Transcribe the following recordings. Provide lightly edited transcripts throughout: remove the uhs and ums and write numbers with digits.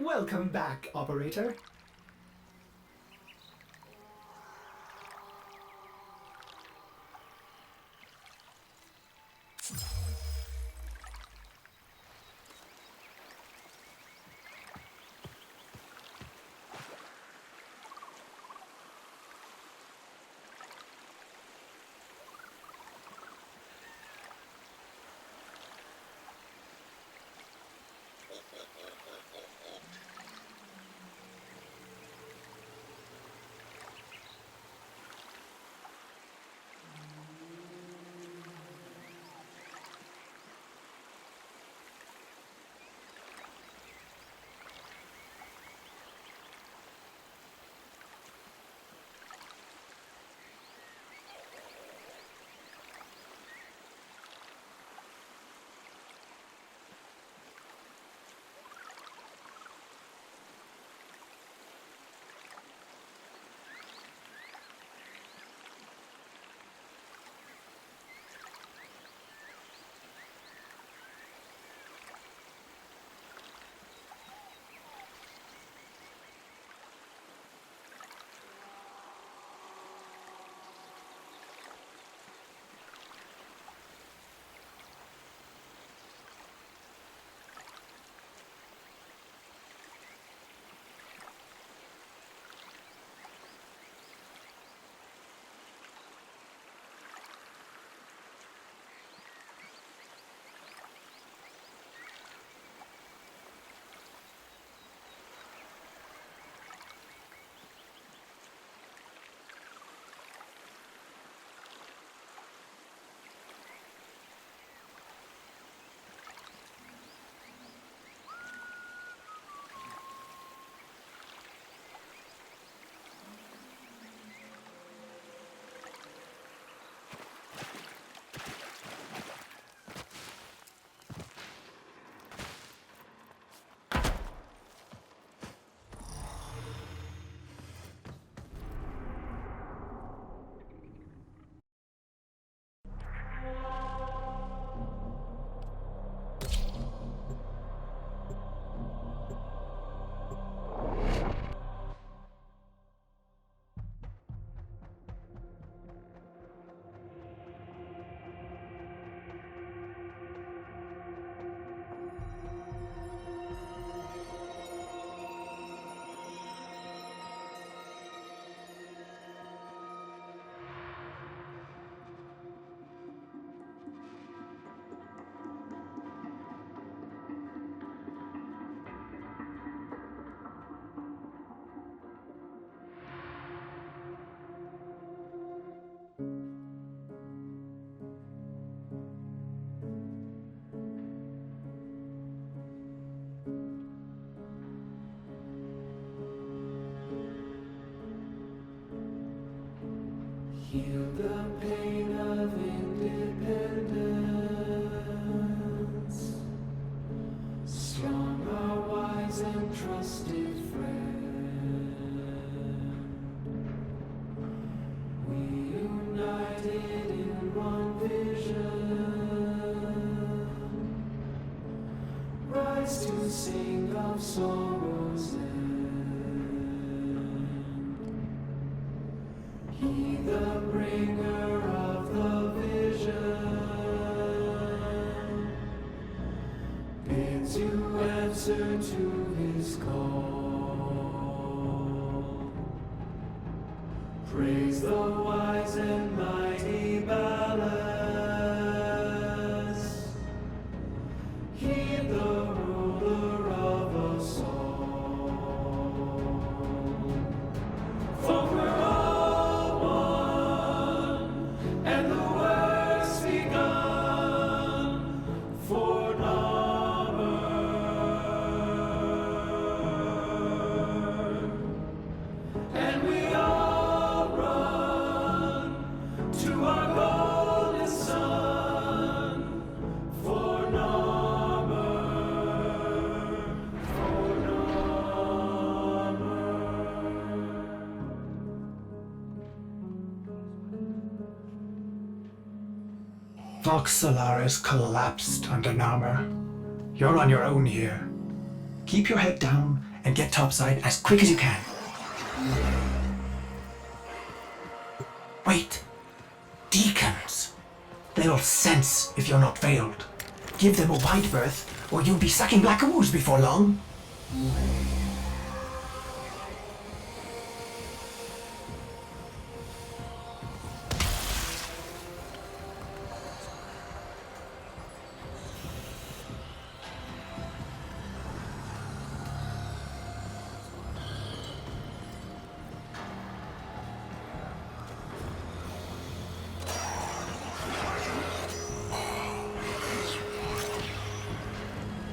Welcome back, operator. Heal the pain of independence. Strong, our wise and trusted friend. We united in one vision. Rise to sing of sorrow's end. He the bringer of the vision bids you answer to his call. Praise the wise and mighty ballast. Heed the ruler of us all. For we're all one, and the work's begun for Narmer. And we all run to our golden sun for Narmer, for Narmer. Vox Solaris collapsed under Narmer. You're on your own here. Keep your head down and get topside as quick as you can. Wait. Deacons. They'll sense if you're not veiled. Give them a wide berth, or you'll be sucking black ooze before long.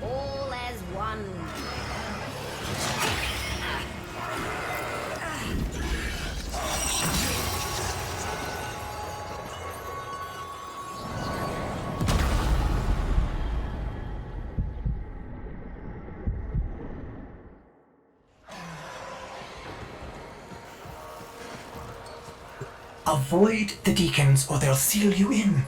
All as one. Avoid the deacons or they'll seal you in.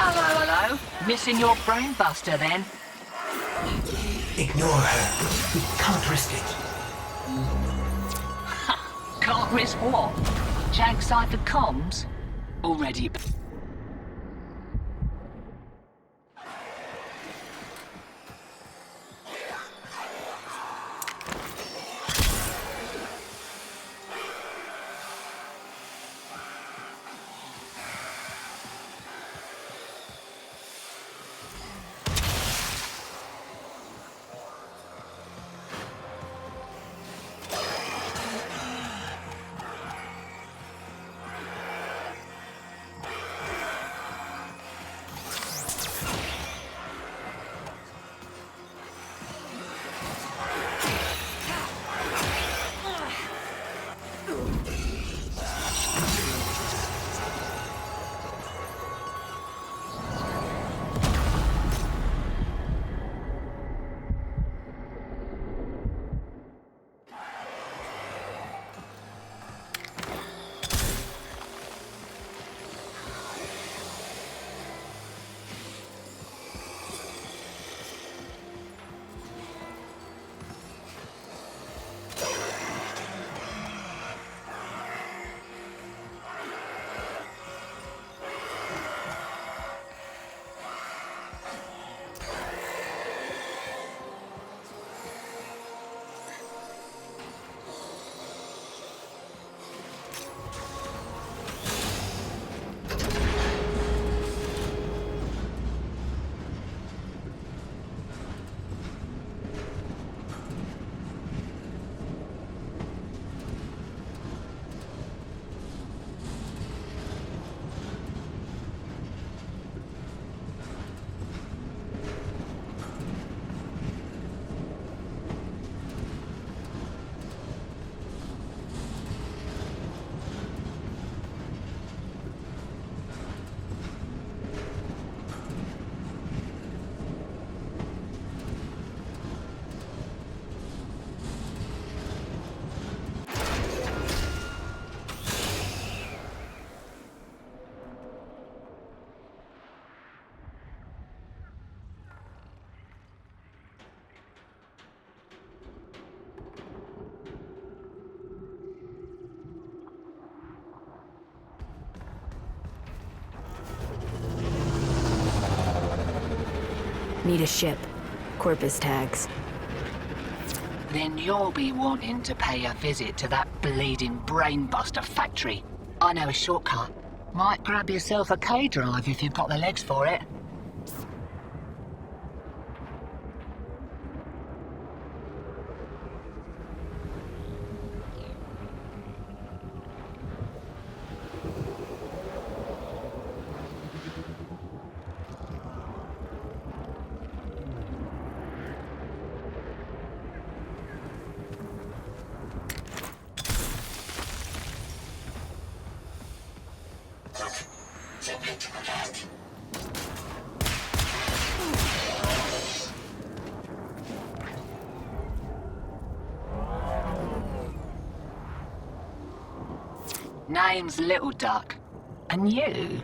Hello. Missing your brain buster then? Ignore her. We can't risk it. Can't risk what? Jag cipher comms? Already. Need a ship. Corpus tags. Then you'll be wanting to pay a visit to that bleeding brainbuster factory. I know a shortcut. Might grab yourself a K-drive if you've got the legs for it. Name's Little Duck. And you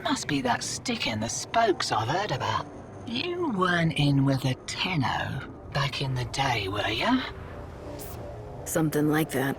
must be that stick in the spokes I've heard about. You weren't in with a Tenno back in the day, were ya? Something like that.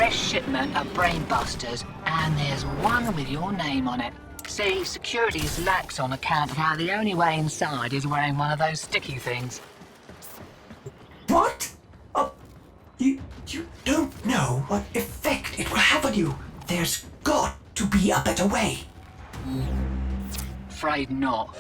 Shipment of brainbusters, and there's one with your name on it. See, security's lax on account of how the only way inside is wearing one of those sticky things. What? You don't know what effect it will have on you. There's got to be a better way. Afraid not.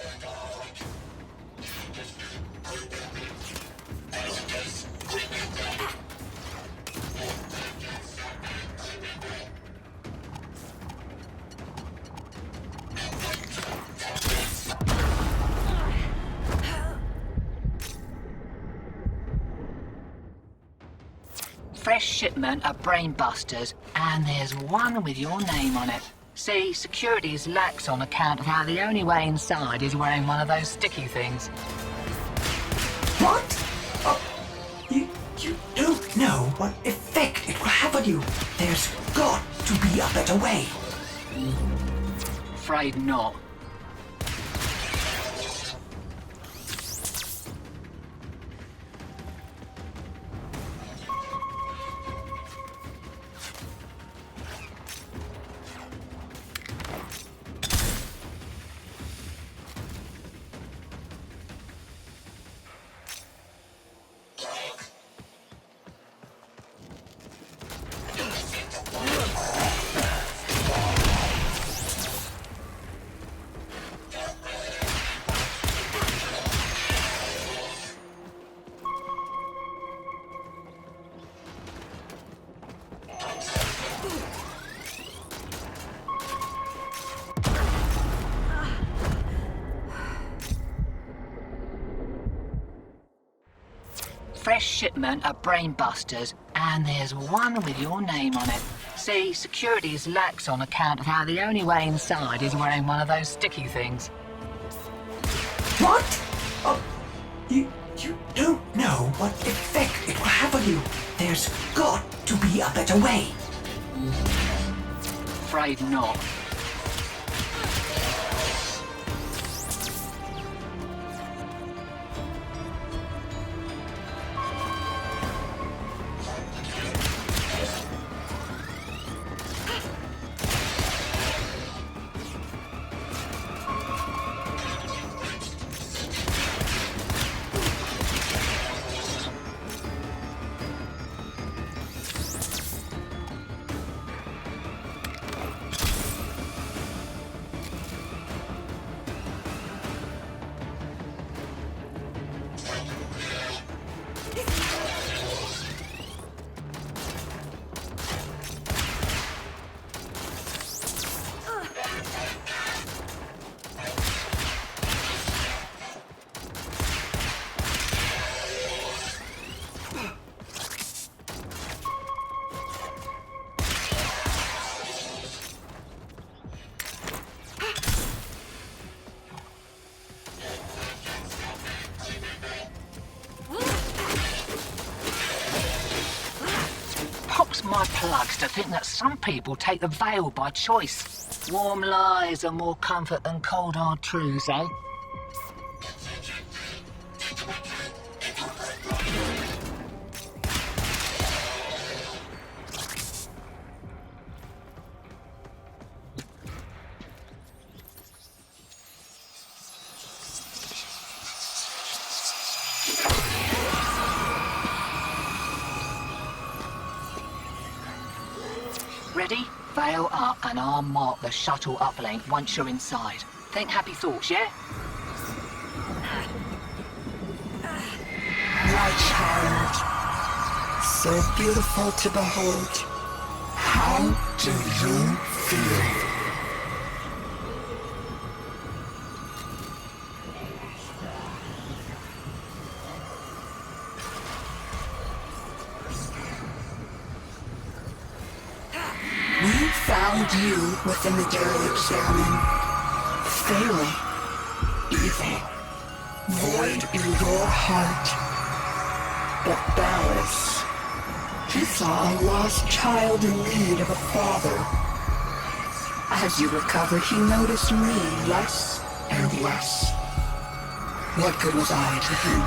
Fresh shipment of brainbusters, and there's one with your name on it. See, security's lax on account of how the only way inside is wearing one of those sticky things. What? You don't know what effect it will have on you. There's got to be a better way. Afraid not. Fresh shipment of brainbusters, and there's one with your name on it. See, security's lax on account of how the only way inside is wearing one of those sticky things. What? You don't know what effect it will have on you. There's got to be a better way. Afraid not. my plugs to think that some people take the veil by choice. Warm lies are more comfort than cold hard truths, eh? Ready? Veil up and I'll mark the shuttle uplink once you're inside. Think happy thoughts, yeah? My child, so beautiful to behold. How do you feel? We found you within the derelict Zariman. Failing. Evil. Void in your heart. But Ballas, he saw a lost child in need of a father. As you recovered, he noticed me less and less. What good was I to him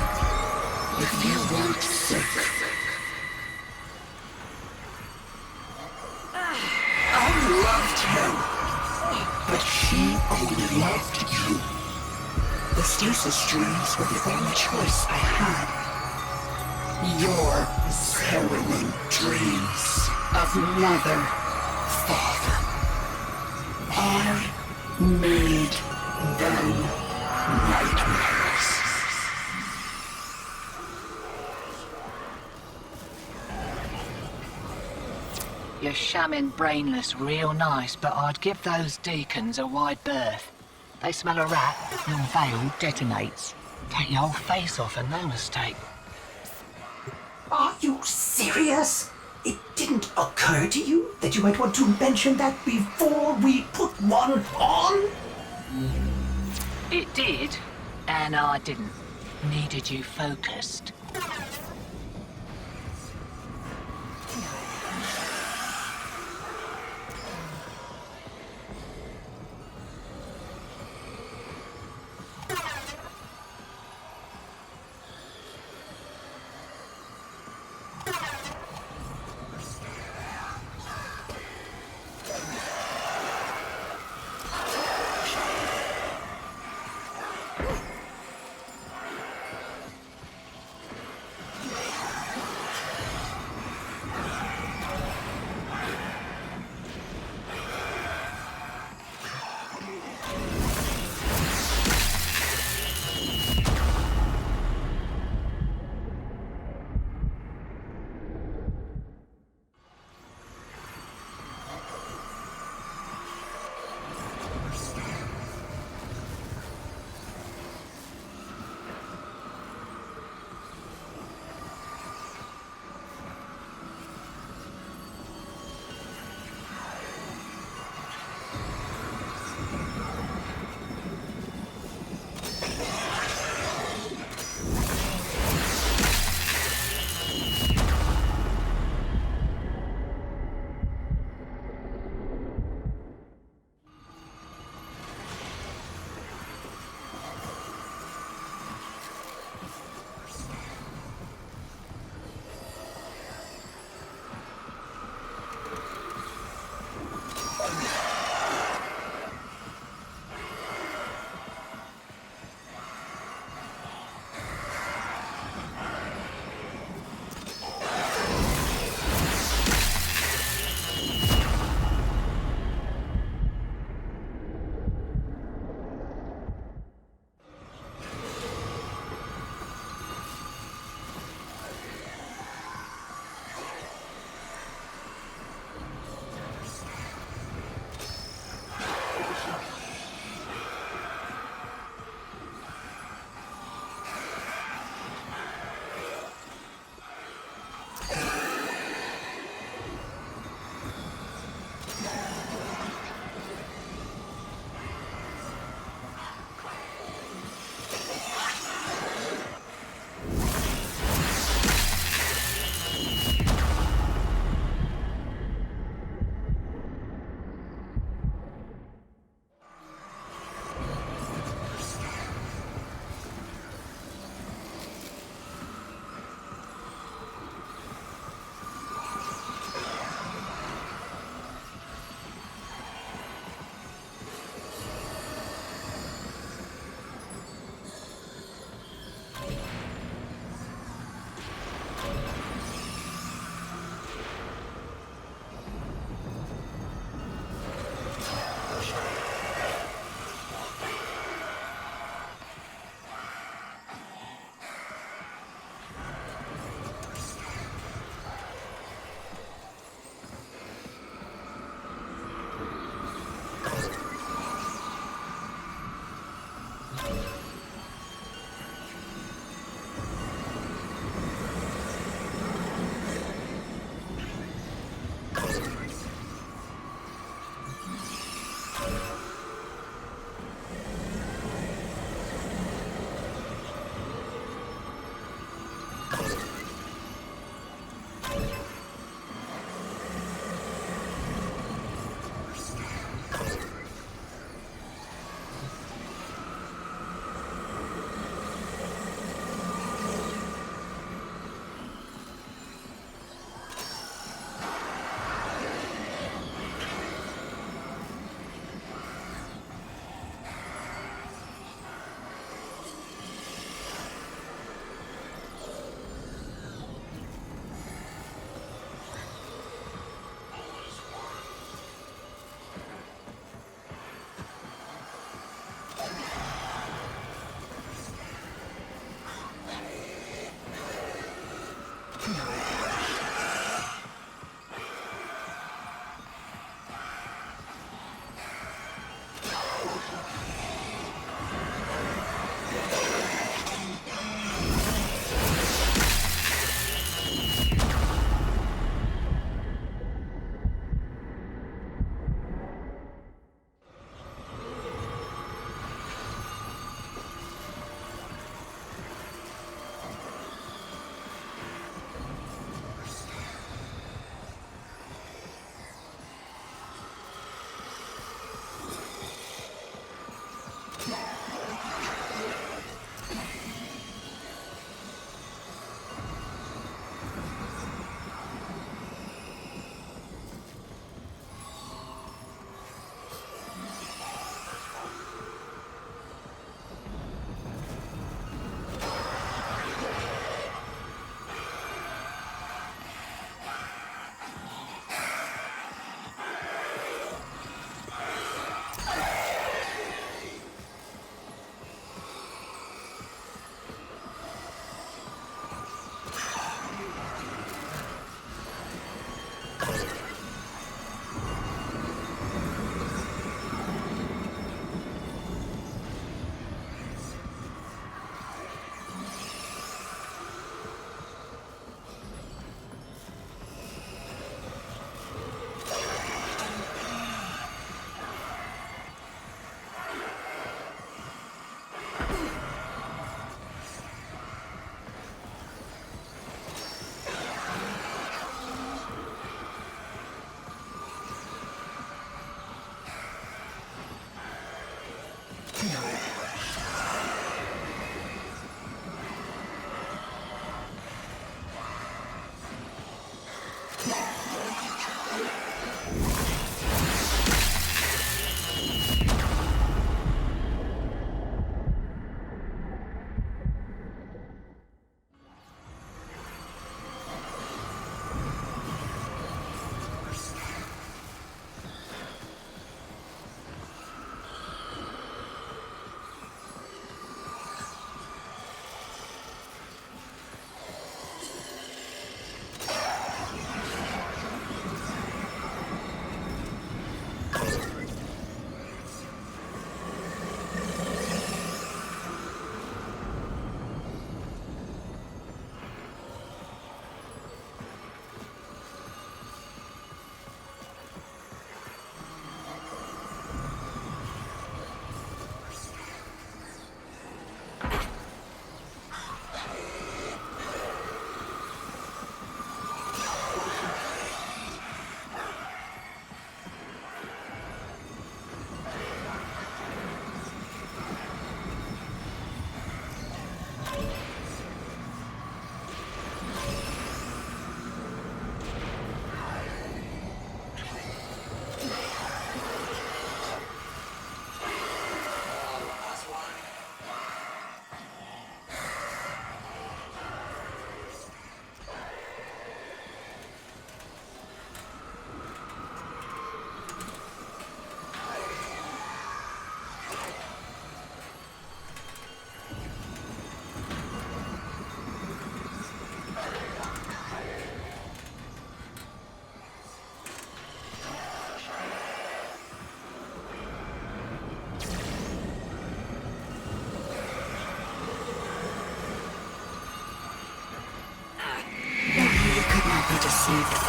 if you weren't sick? I loved him, but he only loved you. The stasis streams were the only choice I had. Your harrowing dreams of mother, father. I made them nightmares. You're shamming brainless real nice, but I'd give those deacons a wide berth. They smell a rat, your veil detonates. Take your whole face off and no mistake. Are you serious? It didn't occur to you that you might want to mention that before we put one on? It did, and I didn't. Needed you focused.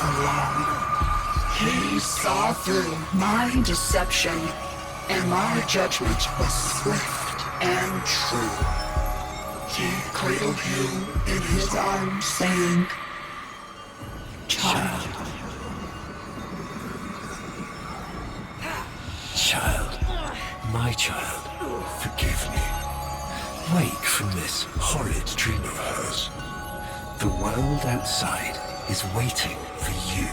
for long. He saw through my deception, and my judgment was swift and true. He cradled you in his arms, saying, "Child, Child, my child, forgive me. Wake from this horrid dream of hers. The world outside is waiting for you.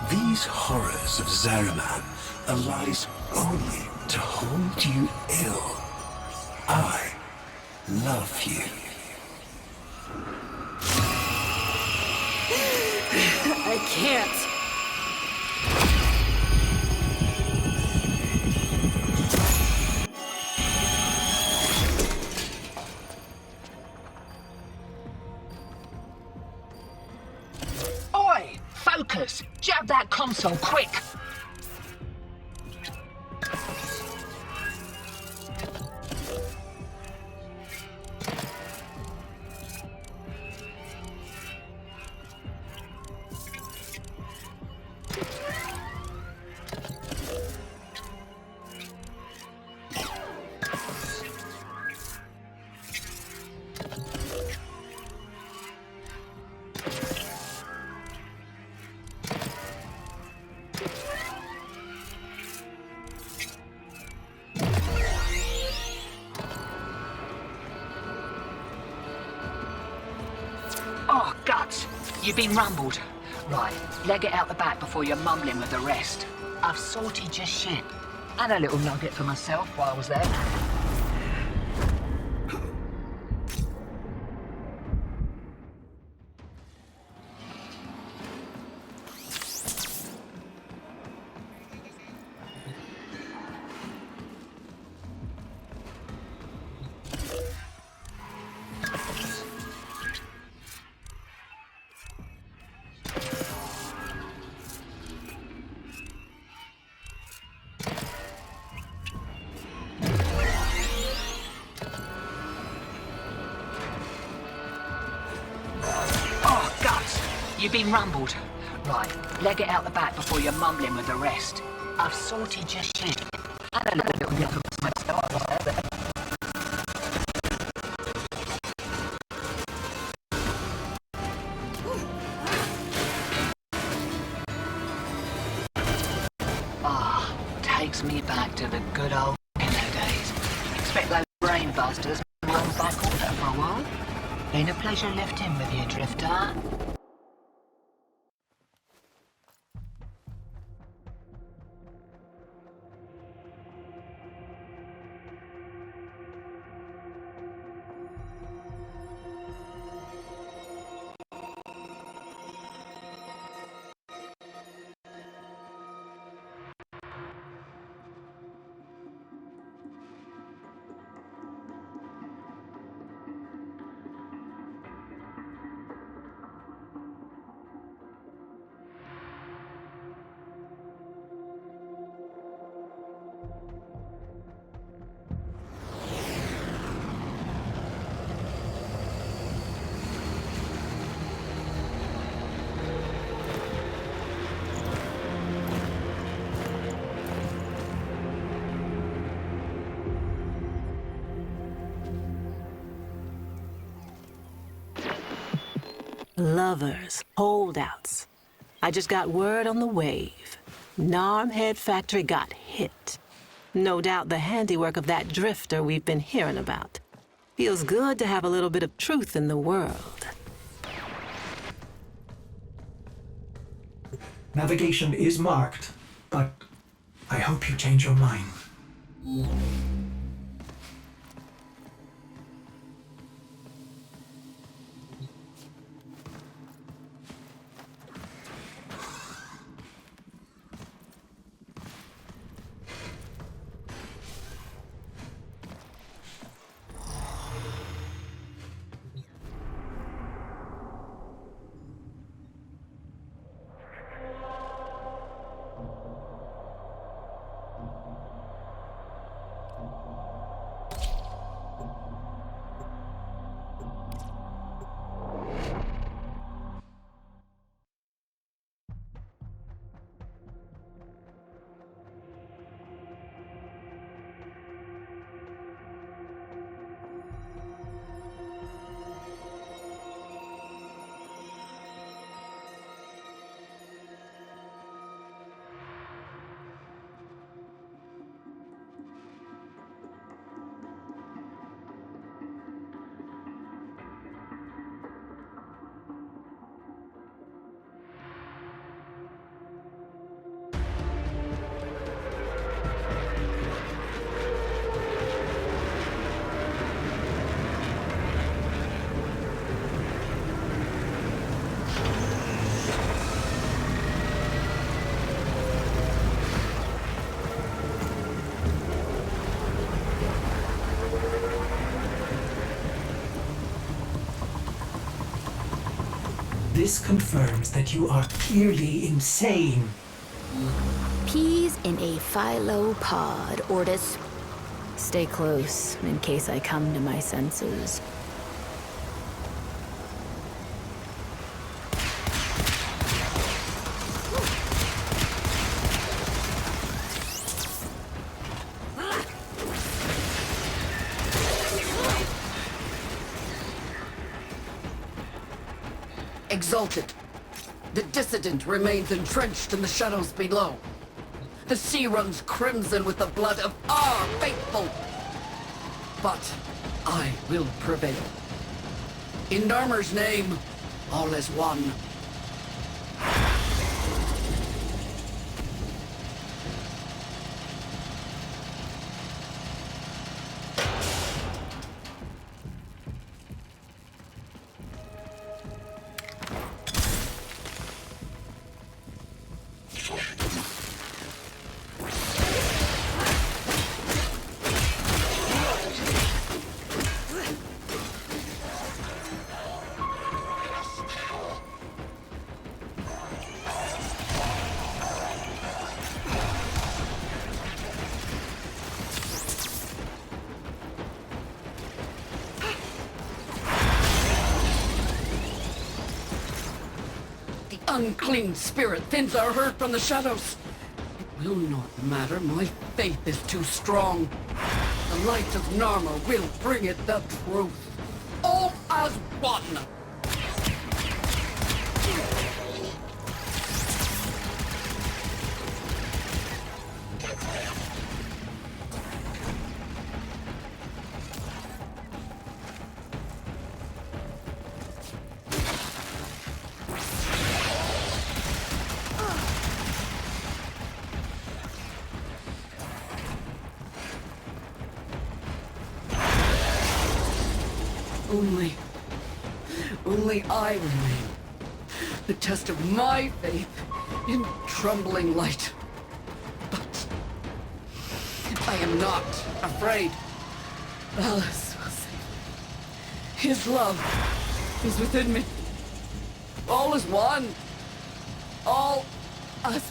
These horrors of Zariman arise only to hold you ill. I love you." I can't. Oi! Focus! Jab that console, quick! Oh, guts! You've been rumbled. Right, leg it out the back before you're mumbling with the rest. I've sorted your ship. And a little nugget for myself while I was there. You've been rumbled. Right, leg it out the back before you're mumbling with the rest. I've sorted your shit. And a little nugget for myself while I was there. Takes me back to the good old days. Expect those brain busters to run back order for a while. Been a pleasure lifting with you, Drifter. Lovers, holdouts. I just got word on the wave. Narmhead Factory got hit. No doubt the handiwork of that drifter we've been hearing about. Feels good to have a little bit of truth in the world. Navigation is marked, but I hope you change your mind. This confirms that you are clearly insane. Peas in a phylopod, Ortis. Stay close in case I come to my senses. Exalted. The dissident remains entrenched in the shadows below. The sea runs crimson with the blood of our faithful. But I will prevail. In Narmer's name, all is one. Unclean spirit thins our herd from the shadows. It will not matter, my faith is too strong. The light of Narmer will bring it the truth. All as one. Only I remain. The test of my faith in trembling light. But I am not afraid. Alice will save me. His love is within me. All is one. All us.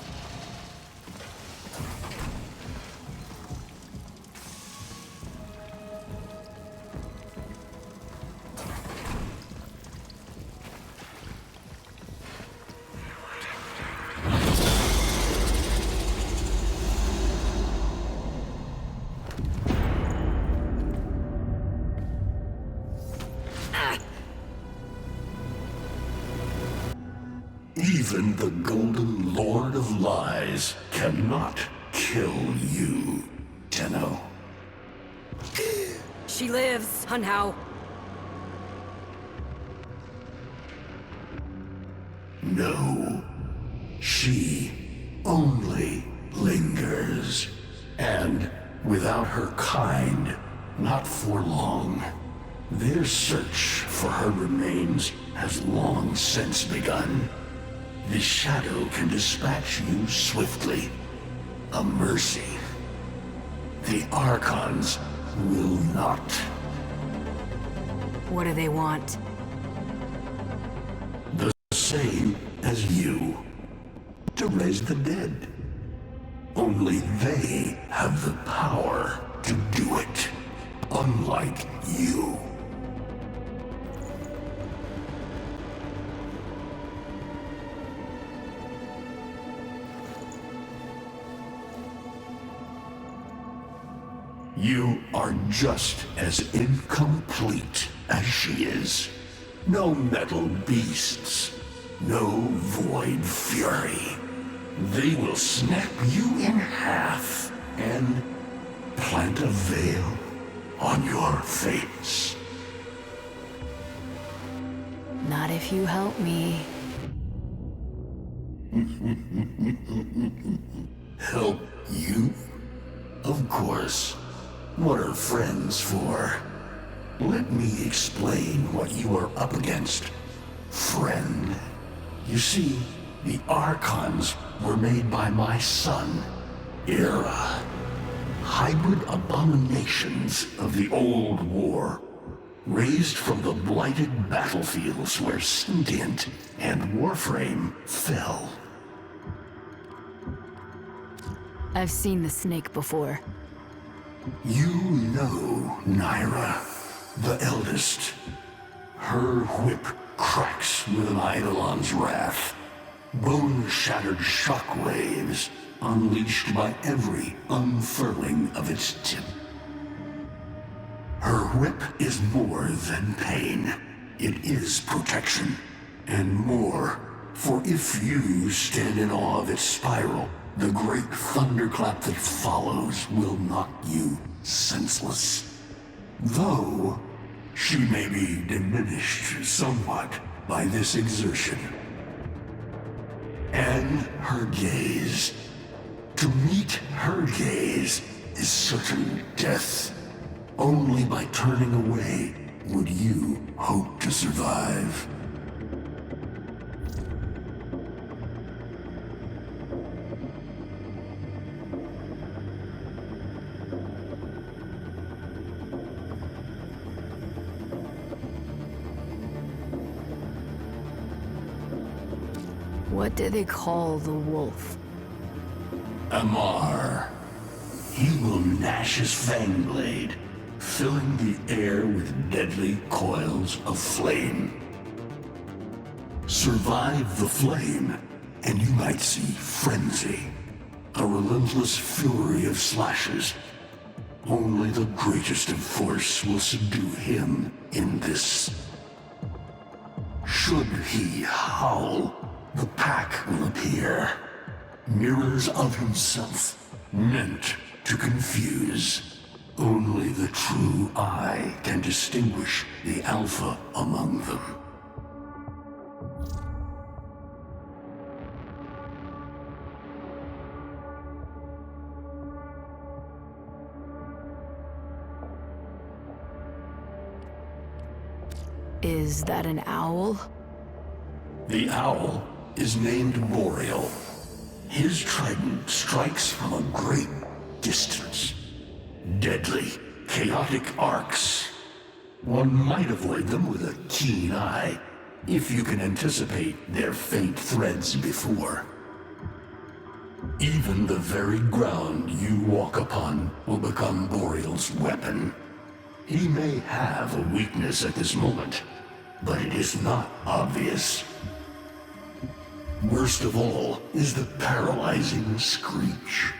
Even the Golden Lord of Lies cannot kill you, Tenno. She lives, Hunhow. No. She only lingers. And without her kind, not for long. Their search for her remains has long since begun. The shadow can dispatch you swiftly. A mercy. The Archons will not. What do they want? The same as you. To raise the dead. Only they have the power to do it. Unlike you. You are just as incomplete as she is. No metal beasts, no void fury. They will snap you in half and plant a veil on your face. Not if you help me. Help you? Of course. What are friends for? Let me explain what you are up against, friend. You see, the Archons were made by my son, Era. Hybrid abominations of the old war. raised from the blighted battlefields where Sentient and Warframe fell. I've seen the snake before. You know Naira, the eldest. Her whip cracks with an Eidolon's wrath. Bone-shattered shockwaves unleashed by every unfurling of its tip. Her whip is more than pain. It is protection. And more, for if you stand in awe of its spiral, the great thunderclap that follows will knock you senseless. Though, she may be diminished somewhat by this exertion. And her gaze. To meet her gaze is certain death. Only by turning away would you hope to survive. What do they call the wolf? Amar. He will gnash his fang blade, filling the air with deadly coils of flame. Survive the flame, and you might see frenzy. A relentless fury of slashes. Only the greatest of force will subdue him in this. Should he howl, the pack will appear. Mirrors of himself, meant to confuse. Only the true eye can distinguish the alpha among them. Is that an owl? The owl is named Boreal. His trident strikes from a great distance. Deadly, chaotic arcs. One might avoid them with a keen eye, if you can anticipate their faint threads before. Even the very ground you walk upon will become Boreal's weapon. He may have a weakness at this moment, but it is not obvious. Worst of all is the paralyzing screech.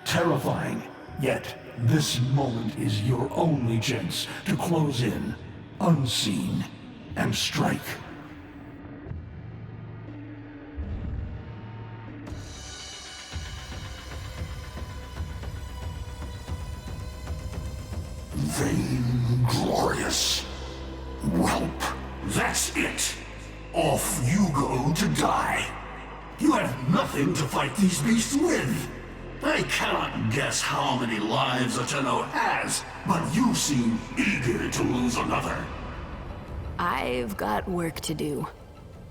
Terrifying, yet this moment is your only chance to close in, unseen, and strike. Vainglorious. Whelp, that's it. Off you go to die. You have nothing to fight these beasts with. I cannot guess how many lives a Tenno has, but you seem eager to lose another. I've got work to do.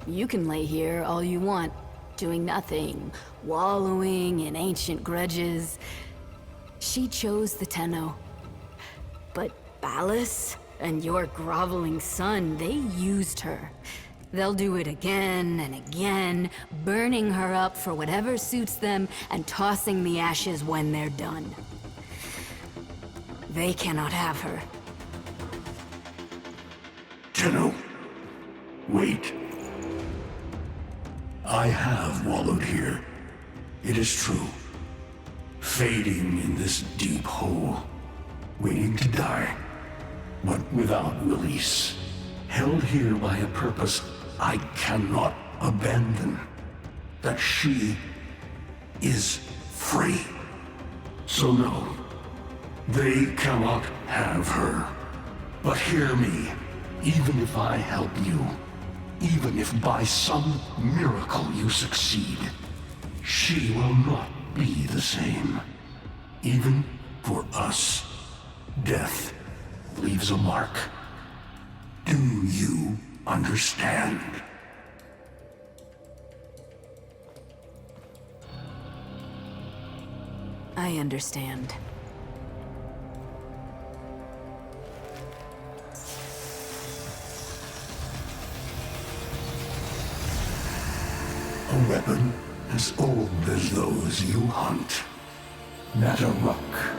You can lay here all you want, doing nothing, wallowing in ancient grudges. She chose the Tenno. But Ballas and your groveling son, they used her. They'll do it again and again, burning her up for whatever suits them and tossing the ashes when they're done. They cannot have her. Tenno, wait. I have wallowed here. It is true. Fading in this deep hole, waiting to die, but without release. Held here by a purpose I cannot abandon. That she is free. So no, they cannot have her. But hear me, even if I help you, even if by some miracle you succeed, she will not be the same. Even for us, death leaves a mark. Do you understand? I understand. A weapon as old as those you hunt. Nataruk.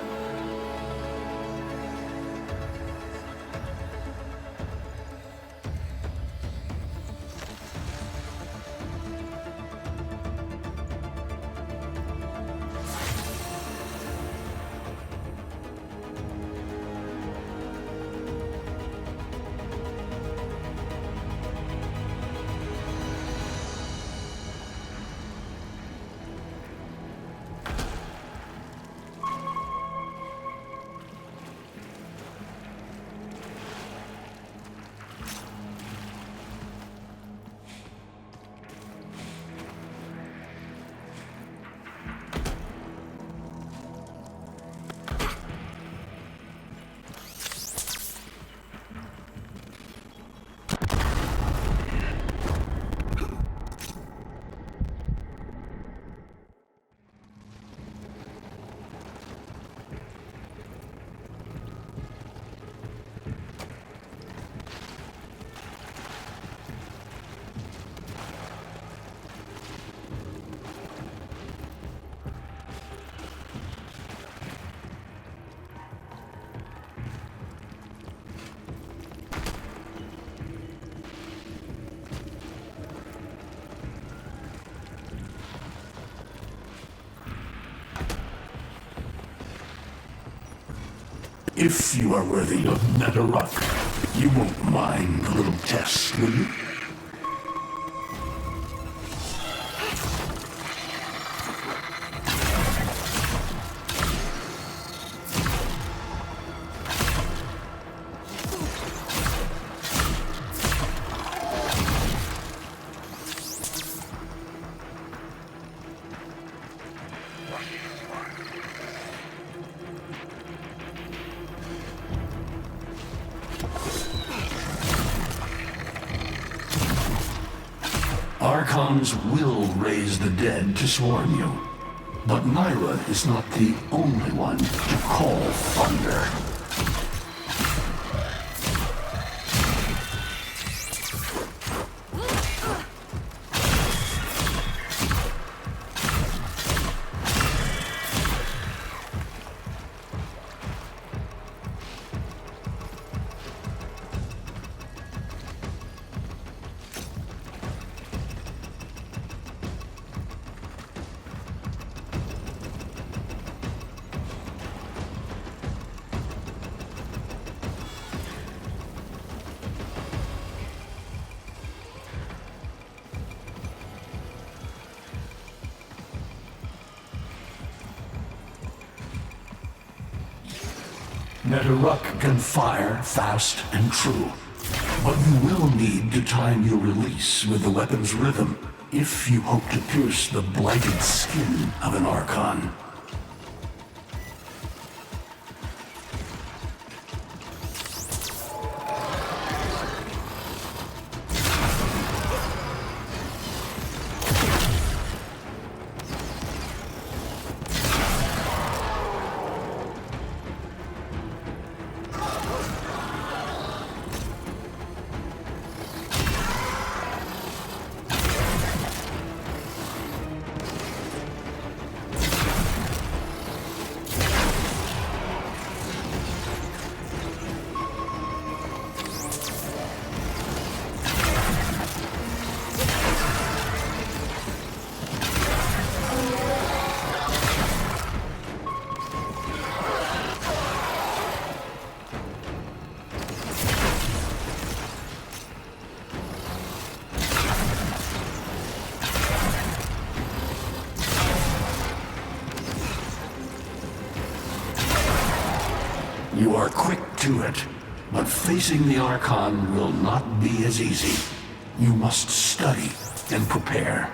If you are worthy of Nataruk, you won't mind a little test, will you? Archons will raise the dead to swarm you. But Myra is not the only one to call thunder. Nataruk can fire fast and true, but you will need to time your release with the weapon's rhythm if you hope to pierce the blighted skin of an Archon. You are quick to it, but facing the Archon will not be as easy. You must study and prepare.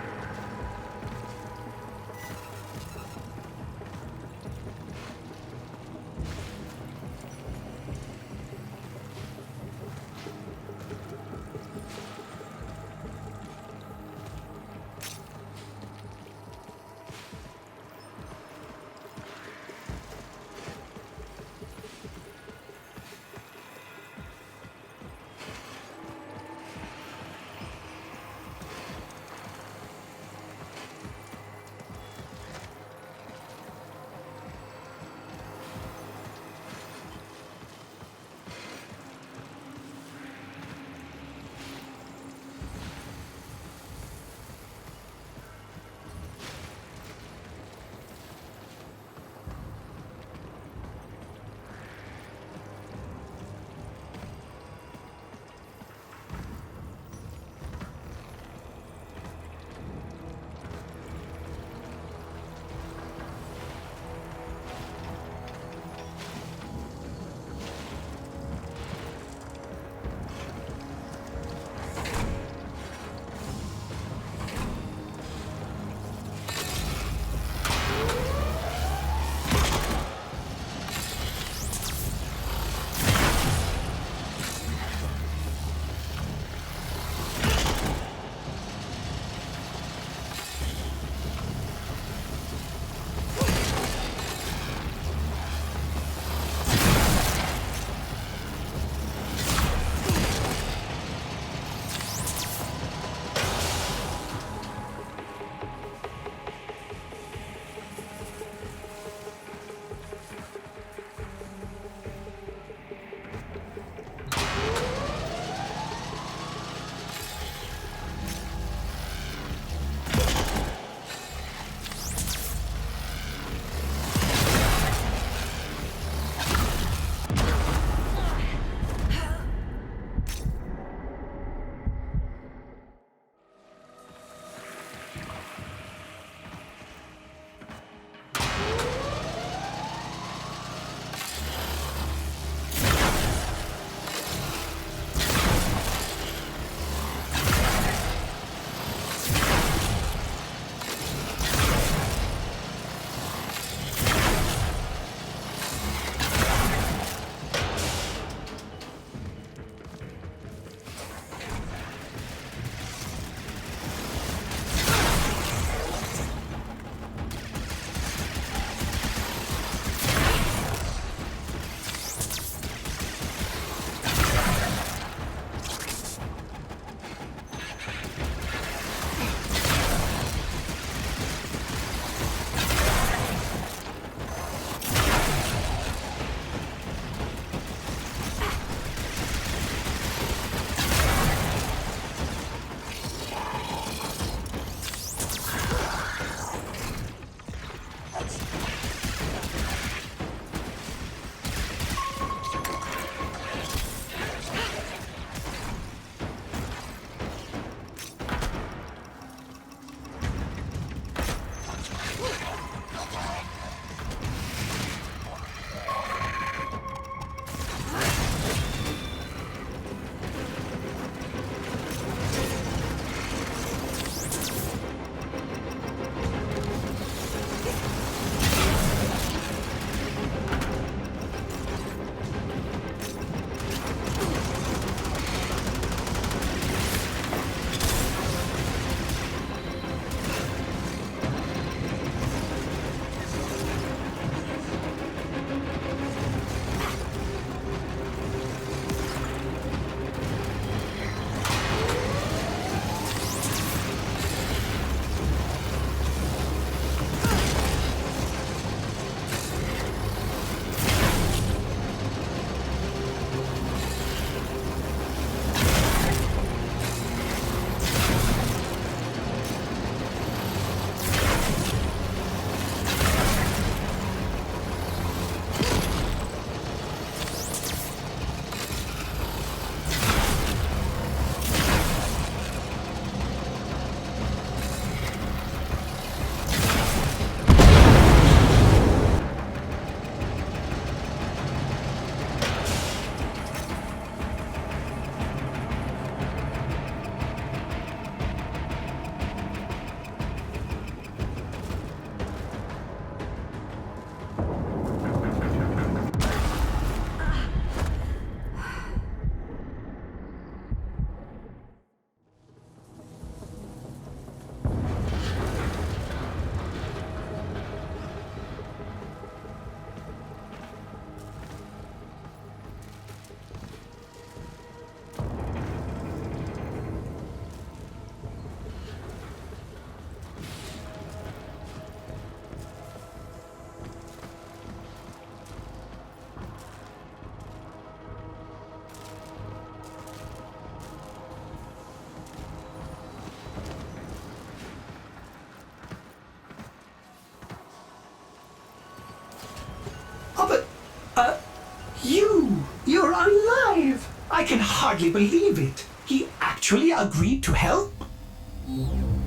can hardly believe it. He actually agreed to help?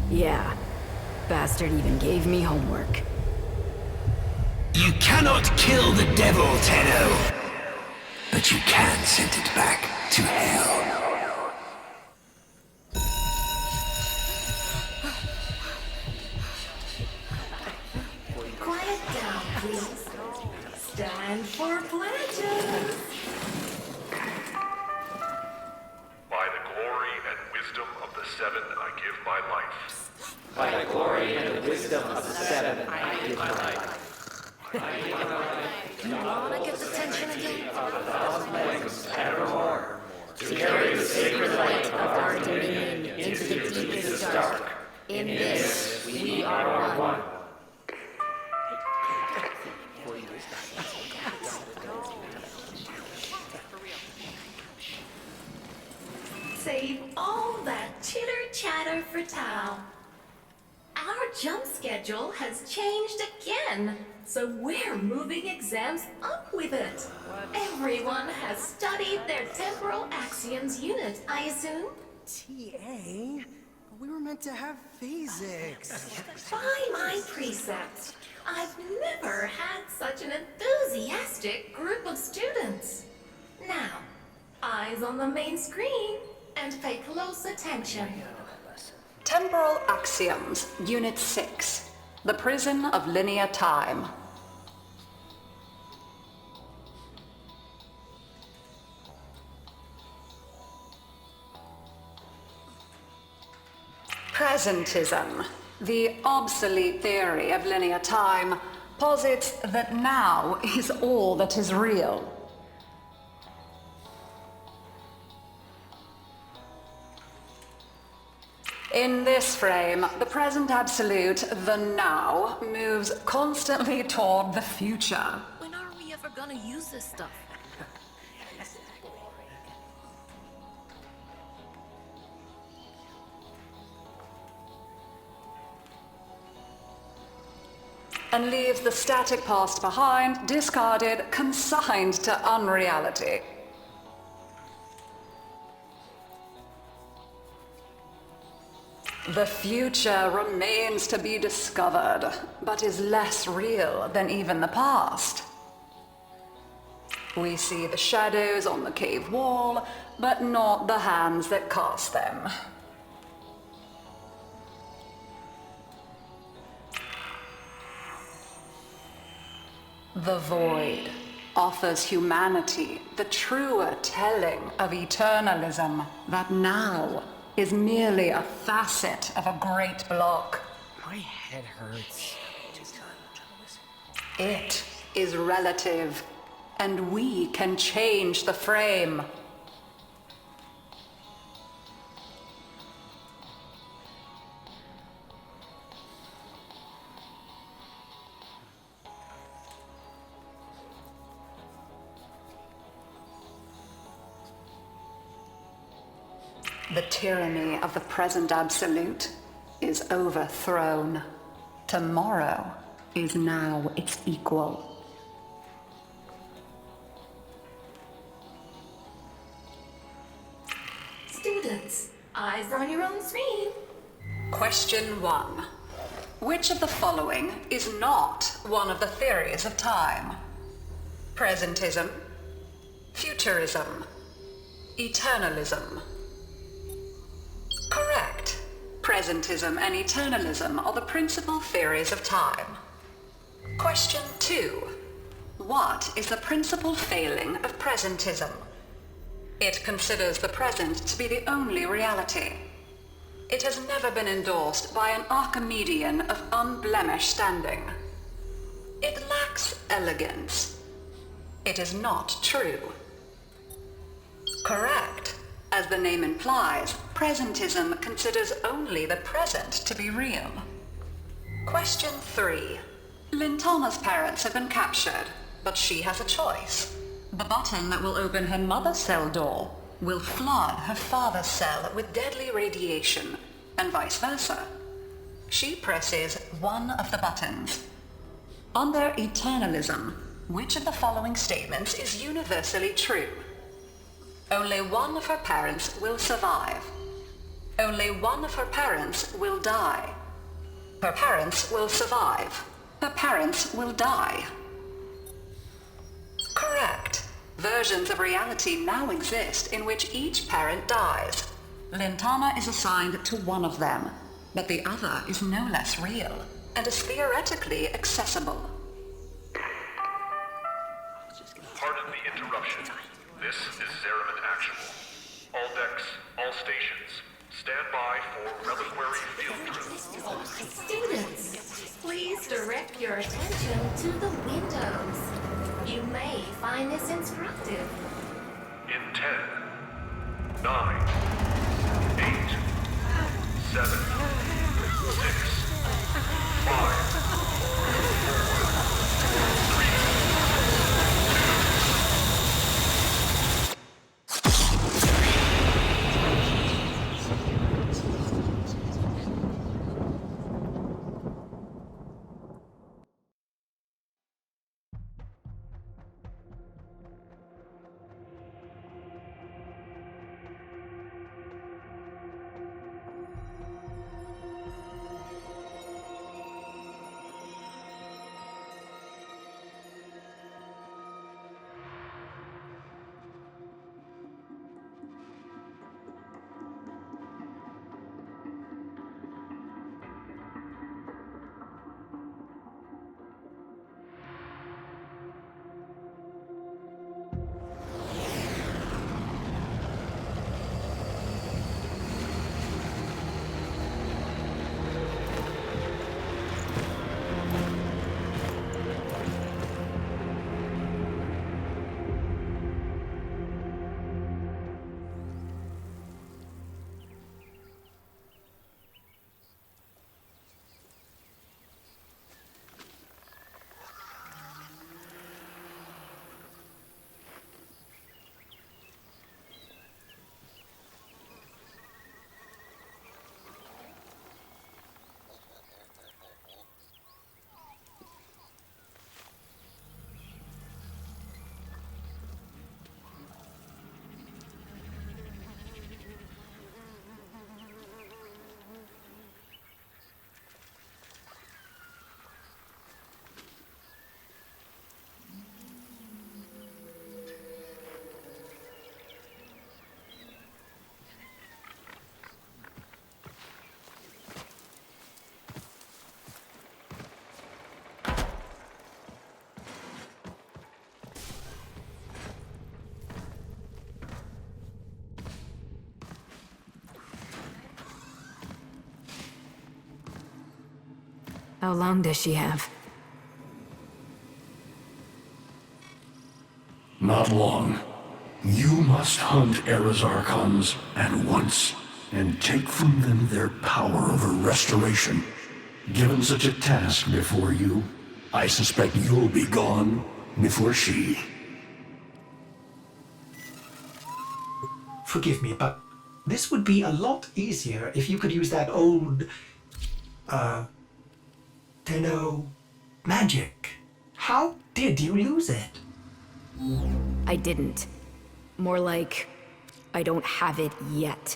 Yeah. Bastard even gave me homework. You cannot kill the devil, Tenno. But you can send it back to hell. Quiet down, please. Stand for pledges. By the glory and wisdom of the Seven, I give my life. By the glory and the wisdom of the Seven, I give my life. You wanna get the tension again? Evermore, to carry the sacred light of our dominion into the deepest dark. In this, We are one. save all that chitter-chatter for Tao. Our jump schedule has changed again, so we're moving exams up with it. Everyone has studied their temporal axioms unit, I assume? TA? We were meant to have physics. By my precepts, I've never had such an enthusiastic group of students. Now, eyes on the main screen and pay close attention. Temporal Axioms, Unit 6. The Prison of Linear Time. Presentism, the obsolete theory of linear time, posits that now is all that is real. In this frame, the present absolute, the now, moves constantly toward the future. When are we ever gonna use this stuff? And leaves the static past behind, discarded, consigned to unreality. The future remains to be discovered, but is less real than even the past. We see the shadows on the cave wall, but not the hands that cast them. The void offers humanity the truer telling of eternalism, that now is merely a facet of a great block. My head hurts. It is relative, and we can change the frame. The tyranny of the present absolute is overthrown. Tomorrow is now its equal. Students, eyes on your own screen. Question 1. Which of the following is not one of the theories of time? Presentism, futurism, eternalism. Correct. Presentism and eternalism are the principal theories of time. Question 2. What is the principal failing of presentism? It considers the present to be the only reality. It has never been endorsed by an Archimedean of unblemished standing. It lacks elegance. It is not true. Correct. As the name implies, presentism considers only the present to be real. Question 3. Lintana's parents have been captured, but she has a choice. The button that will open her mother's cell door will flood her father's cell with deadly radiation, and vice versa. She presses one of the buttons. Under eternalism, which of the following statements is universally true? Only one of her parents will survive. Only one of her parents will die. Her parents will survive. Her parents will die. Correct. Versions of reality now exist in which each parent dies. Lintana is assigned to one of them, but the other is no less real and is theoretically accessible. Pardon the interruption. This is Zariman Actual. All decks, all stations, stand by for reliquary field drill. Students, please direct your attention to the windows. You may find this instructive. In 10, 9, 8, 7, 6, 5, 4, How long does she have? Not long. You must hunt Era's Archons at once, and take from them their power over restoration. Given such a task before you, I suspect you'll be gone before she. Forgive me, but this would be a lot easier if you could use that old, Tenno magic. How did you lose it? I didn't. More like, I don't have it yet.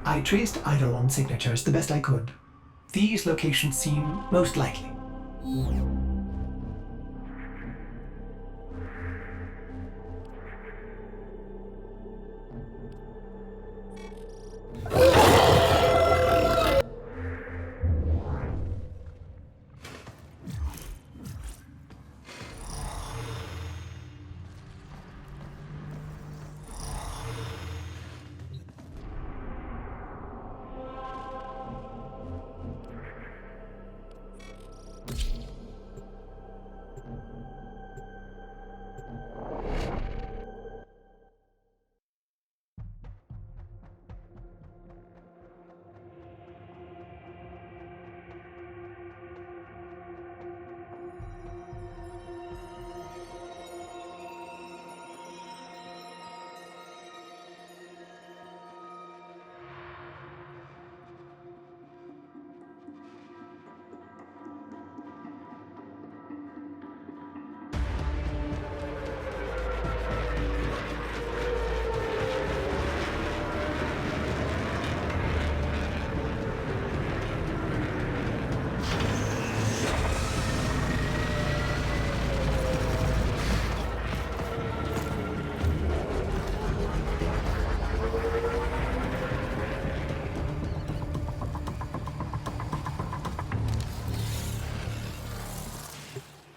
I traced Eidolon's signatures the best I could. These locations seem most likely.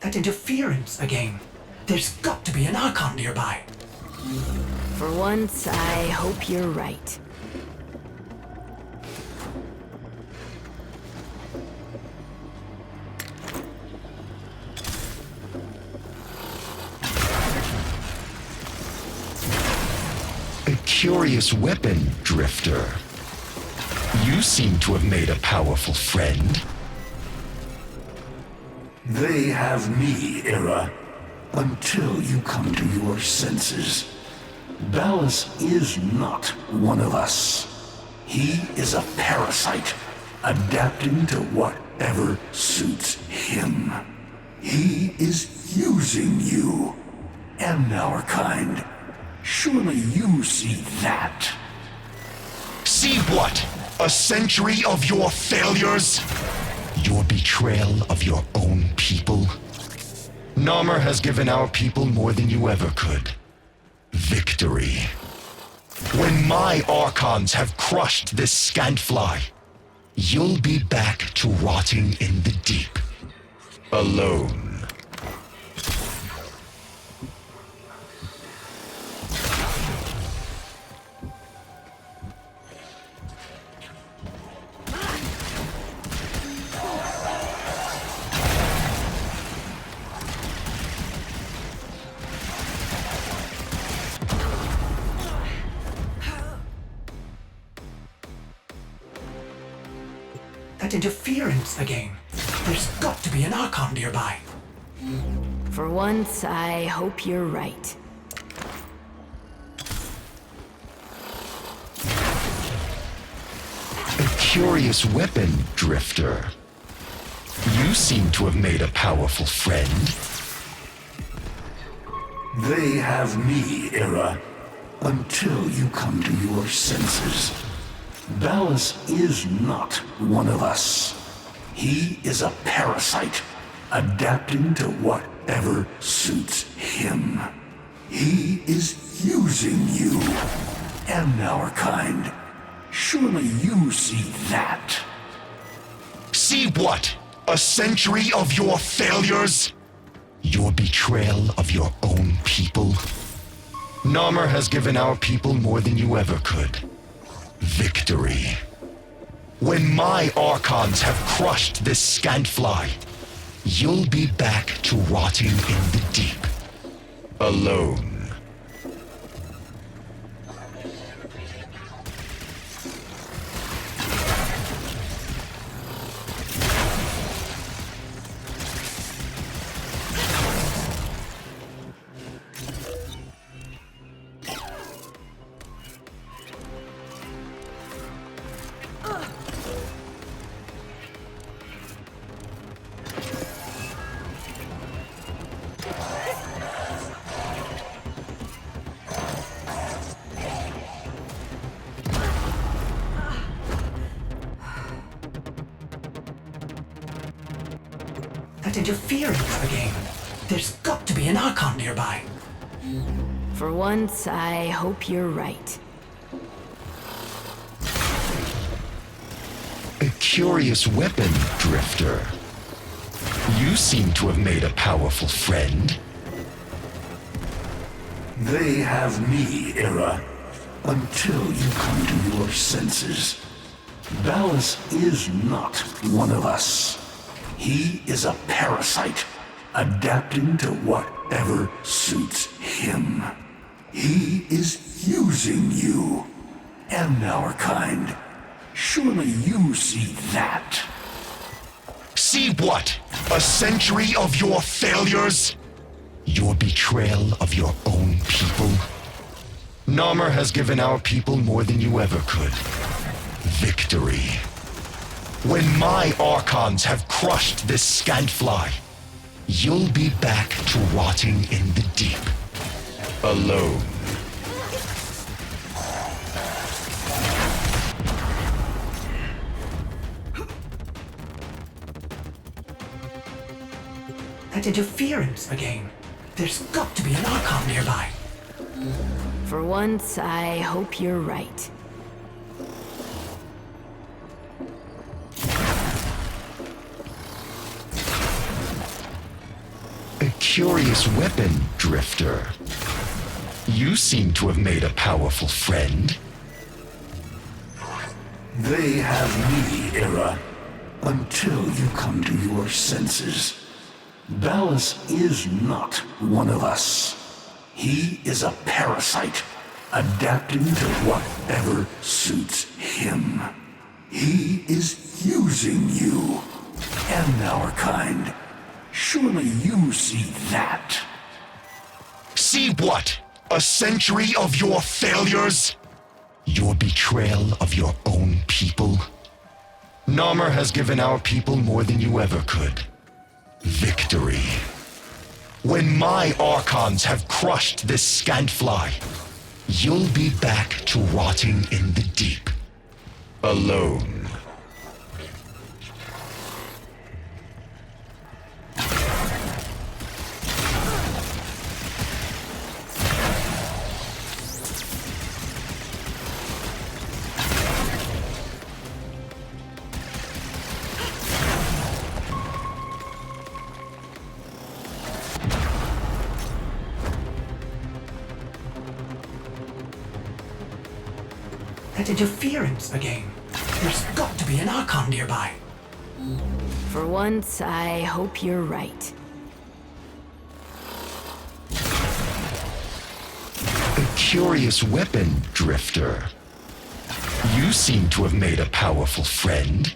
That interference again. There's got to be an Archon nearby. For once, I hope you're right. A curious weapon, Drifter. You seem to have made a powerful friend. They have me, Era, until you come to your senses. Ballas is not one of us. He is a parasite, adapting to whatever suits him. He is using you, and our kind. Surely you see that. See what? A century of your failures? Your betrayal of your own people? Narmer has given our people more than you ever could. Victory. When my Archons have crushed this scantfly, you'll be back to rotting in the deep. Alone. That interference again. There's got to be an Archon nearby. For once, I hope you're right. A curious weapon, Drifter. You seem to have made a powerful friend. They have me, Era, until you come to your senses. Ballas is not one of us. He is a parasite, adapting to whatever suits him. He is using you, and our kind. Surely you see that. See what? A century of your failures? Your betrayal of your own people? Narmer has given our people more than you ever could. Victory. When my Archons have crushed this scantfly, you'll be back to rotting in the deep. Alone. That interference again. There's got to be an Archon nearby. For once, I hope you're right. A curious weapon, Drifter. You seem to have made a powerful friend. They have me, Era, until you come to your senses. Ballas is not one of us. He is a parasite, adapting to whatever suits him. He is using you and our kind. Surely you see that. See what? A century of your failures? Your betrayal of your own people? Narmer has given our people more than you ever could. Victory. When my Archons have crushed this scantfly, you'll be back to rotting in the deep. Alone. That interference again. There's got to be an Archon nearby. For once, I hope you're right. A curious weapon, Drifter. You seem to have made a powerful friend. They have me, Era, until you come to your senses. Ballas is not one of us. He is a parasite, adapting to whatever suits him. He is using you and our kind. Surely you see that. See what? A century of your failures? Your betrayal of your own people? Narmer has given our people more than you ever could. Victory. When my Archons have crushed this scantfly, you'll be back to rotting in the deep. Alone. That interference again. There's got to be an Archon nearby. For once, I hope you're right. A curious weapon, Drifter. You seem to have made a powerful friend.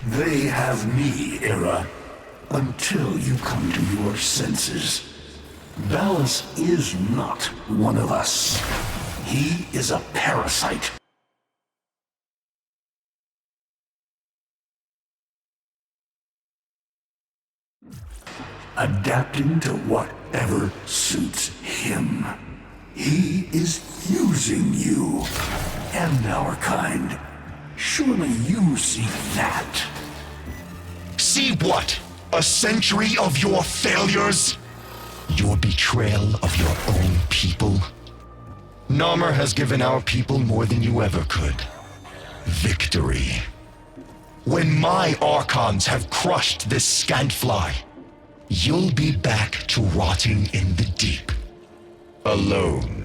They have me, Era, until you come to your senses. Ballas is not one of us. He is a parasite. Adapting to whatever suits him. He is using you and our kind. Surely you see that. See what? A century of your failures? Your betrayal of your own people? Narmer has given our people more than you ever could. Victory. When my Archons have crushed this scantfly, you'll be back to rotting in the deep. Alone.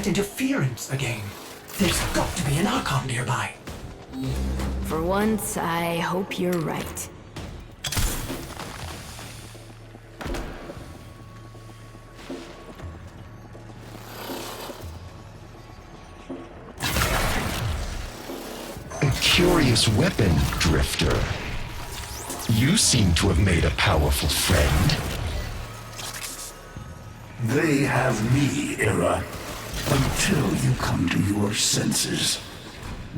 that interference again. There's got to be an Archon nearby. For once, I hope you're right. A curious weapon, Drifter. You seem to have made a powerful friend. They have me, Era, until you come to your senses.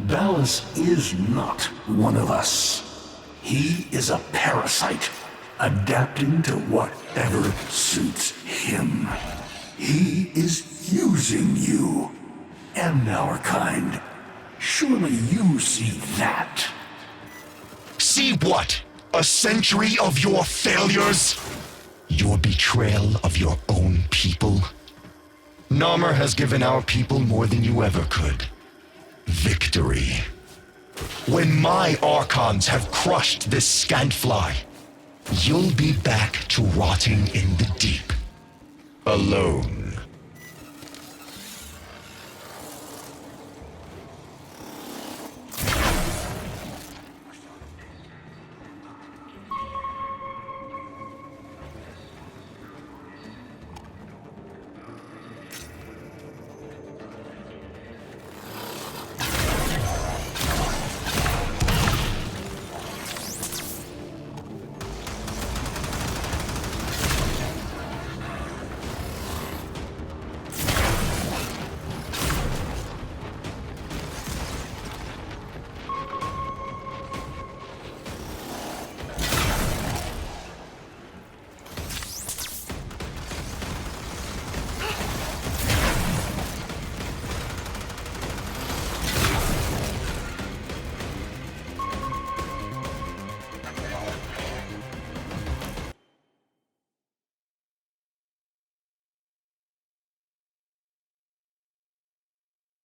Ballas is not one of us. He is a parasite, adapting to whatever suits him. He is using you and our kind. Surely you see that. See what? A century of your failures? Your betrayal of your own people? Narmer has given our people more than you ever could. Victory. When my Archons have crushed this scantfly, you'll be back to rotting in the deep. Alone.